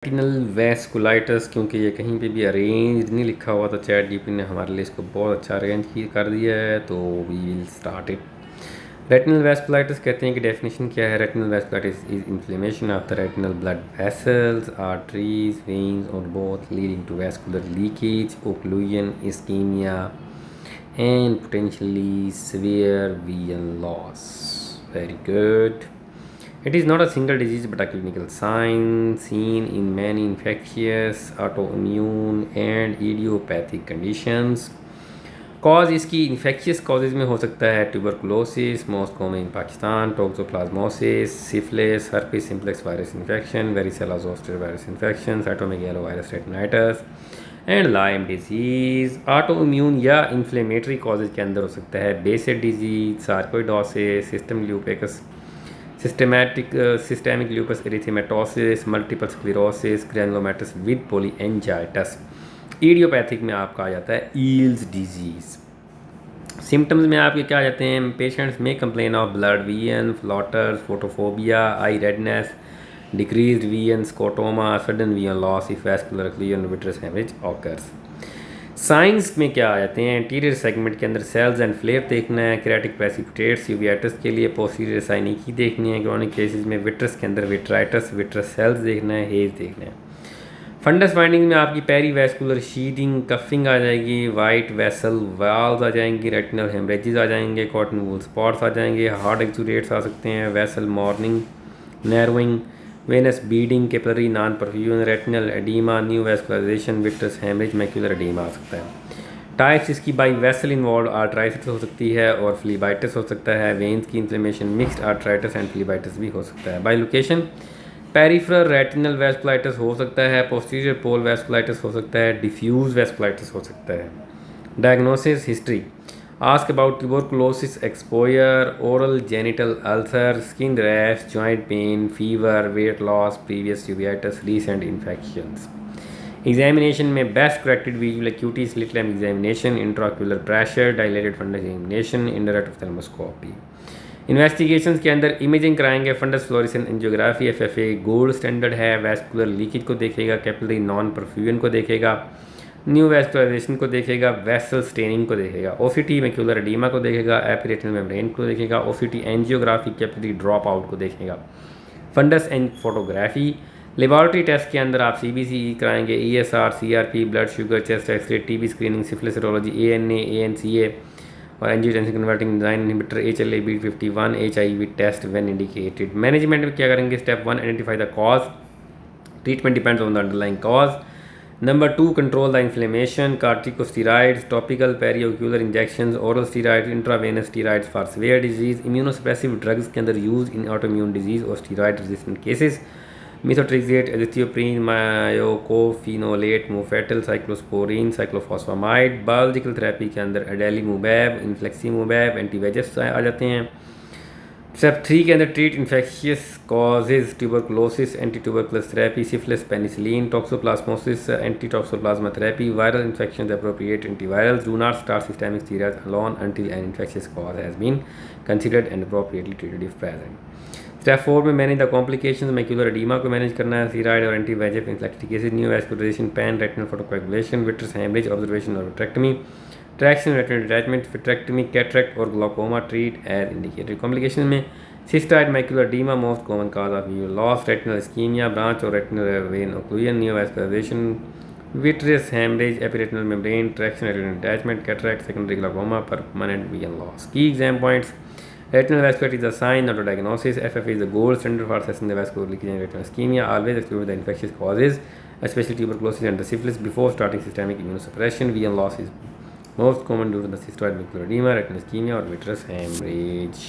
Retinal vasculitis, क्योंकि ये कहीं पे भी अरेंज नहीं लिखा हुआ तो चैट जीपीटी ने हमारे लिए इसको बहुत अच्छा अरेंज कर दिया है, तो we will start it. Retinal vasculitis कहते हैं कि डेफिनेशन क्या है। Retinal vasculitis is inflammation of the retinal blood vessels, arteries, veins और both leading to vascular leakage, occlusion, ischaemia and potentially severe vision loss. Very good. It is not a single disease but a clinical sign seen in many infectious, autoimmune and idiopathic conditions. Cause इसकी infectious causes में हो सकता है tuberculosis, most common in Pakistan, toxoplasmosis, syphilis, herpes simplex virus infection, varicella zoster virus infection, cytomegalo virus retinitis and Lyme disease. Autoimmune या inflammatory causes के अंदर हो सकता है Behcet's disease, sarcoidosis, systemic lupus erythematosus, multiple sclerosis, granulomatous with polyangiitis. Idiopathic में आपका आ जाता है ईल्स डिजीज़। सिम्टम्स में आपके क्या आ जाते हैं? पेशेंट्स में complain of blurred vision, floaters, photophobia, eye redness, decreased vision, scotoma, sudden vision loss if vascular occlusion, vitreous haemorrhage occurs. Signs में क्या आ जाते हैं? एंटीरियर सेगमेंट के अंदर सेल्स एंड फ्लेयर देखना है, क्रियाटिक प्रेसिपिटेट्स यूवियाटिस के लिए पोस्टीरियर साइनिकी देखनी है, क्रॉनिक केसेस में विट्रस के अंदर विट्राइटस, विट्रस सेल्स देखना है, हेज देखना है। फंडस फाइंडिंग में आपकी पेरी वैस्कुलर शीडिंग, कफिंग आ जाएगी, वाइट वेसल वाल्स आ जाएंगी, रेटिनल हेमरेजेस आ जाएंगे, कॉटन वूल स्पॉट्स आ जाएंगे, हार्ड एक्सुडेट्स आ सकते हैं, vessel morning narrowing, venous beading, capillary non perfusion, retinal oedema, new vascularization, vitreous haemorrhage, macular oedema आ सकता है। टाइप्स इसकी बाई वेसल इन्वॉल्व आर्ट्राइटिस हो सकती है और फ्लीबाइटिस हो सकता है। वेन्स की इन्फ्लेमेशन, मिक्स्ड आर्ट्राइटिस एंड फ्लीबाइटिस भी हो सकता है। By location peripheral retinal vasculitis हो सकता है, पोस्टीरियर पोल वैस्कुलाइटिस हो सकता है, डिफ्यूज वैस्कुलाइटिस हो सकता है। Diagnosis history, ask about tuberculosis exposure, oral genital ulcer, skin rash, joint pain, fever, weight loss, previous uveitis, recent infections. Examination में best corrected visual acuity, slit lamp examination, intraocular pressure, dilated fundus examination, indirect ophthalmoscopy. Investigations के अंदर imaging कराएंगे, fundus fluorescein angiography FFA gold standard है, vascular leakage को देखेगा, capillary non perfusion को देखेगा, new vascularisation को देखेगा, वेसल स्टेनिंग को देखेगा, ओसीटी मैक्यूलर एडीमा को देखेगा, एपिरेटिनल मेम्ब्रेन को देखेगा, OCT angiography capillary drop out को देखेगा, fundus and photography. Laboratory test के अंदर आप सीबीसी कराएंगे, ESR, CRP, blood sugar, chest X-ray, TB screening, syphilis serology, ANA, ANCA और angiotensin converting enzyme inhibitor, HLA-B51, HIV test when indicated. Management में क्या करेंगे? Step 1 identify the cause, treatment depends on the underlying cause. Number 2 control the inflammation, corticosteroids, topical periocular injections, oral steroid, intravenous steroids for severe disease, immunosuppressive drugs के अंदर use in autoimmune disease और steroid resistant cases, methotrexate, azathioprine, mycophenolate, mofetil, cyclosporine, cyclophosphamide. Biological therapy के अंदर एडेलीमुवैब, इन्फ्लेक्सीमुवैब, एंटीवेजेस आ जाते हैं। Step 3 के अंदर treat infectious causes, tuberculosis, anti tuberculous therapy, syphilis, penicillin, toxoplasmosis, anti toxoplasma therapy, viral infection, appropriate antivirals. Do not start systemic steroids alone until an infectious cause has been considered and appropriately treated if present. Step 4 में manage the complications, macular oedema को manage करना है, steroid और anti VEGF ineffective cases, new vascularization, pan, retinal photocoagulation, vitreous haemorrhage, observation और vitrectomy, traction, retinal detachment, vitrectomy, cataract और glaucoma, treat as indicated. Complication में cystoid macular oedema most common cause of visual loss, retinal ischaemia, branch और retinal vein occlusion, new vascularization, vitreous haemorrhage, epiretinal membrane, traction, retinal detachment, cataract, secondary glaucoma, permanent vision loss. Key exam points: retinal vasculitis is a sign, not a diagnosis. FFA is the gold standard for assessing the vascular leakage and retinal ischemia. Always exclude the infectious causes, especially tuberculosis and the syphilis, before starting systemic immunosuppression. Vision loss is most common due to the cystoid macular edema, retinal ischemia, or vitreous hemorrhage.